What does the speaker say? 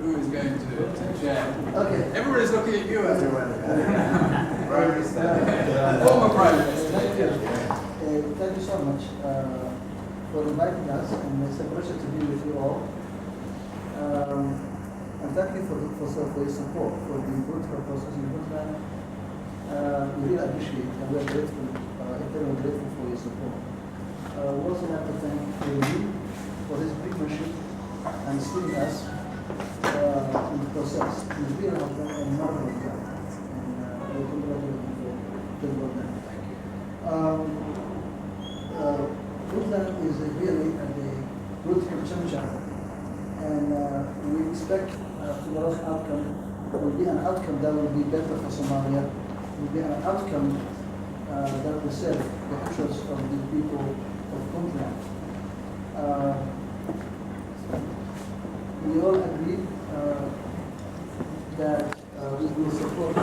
who is going to chair. Okay. Everybody's looking at you as you're Prime Minister. Former Prime Minister. Thank you. Thank you so much for inviting us, and it's a pleasure to be with you all. And thank you for your support for the good proposals in Puntland. We really appreciate and we are grateful, eternally grateful for your support. We also like to thank you for this big mission and steering us in the process. You really have done a marvelous job, and we congratulate you for well done. Thank you. Puntland is really at the good juncture, and we expect tomorrow's outcome will be an outcome that will be better for Somalia, will be an outcome that will serve the interests of the people of Puntland. We all agree that we will support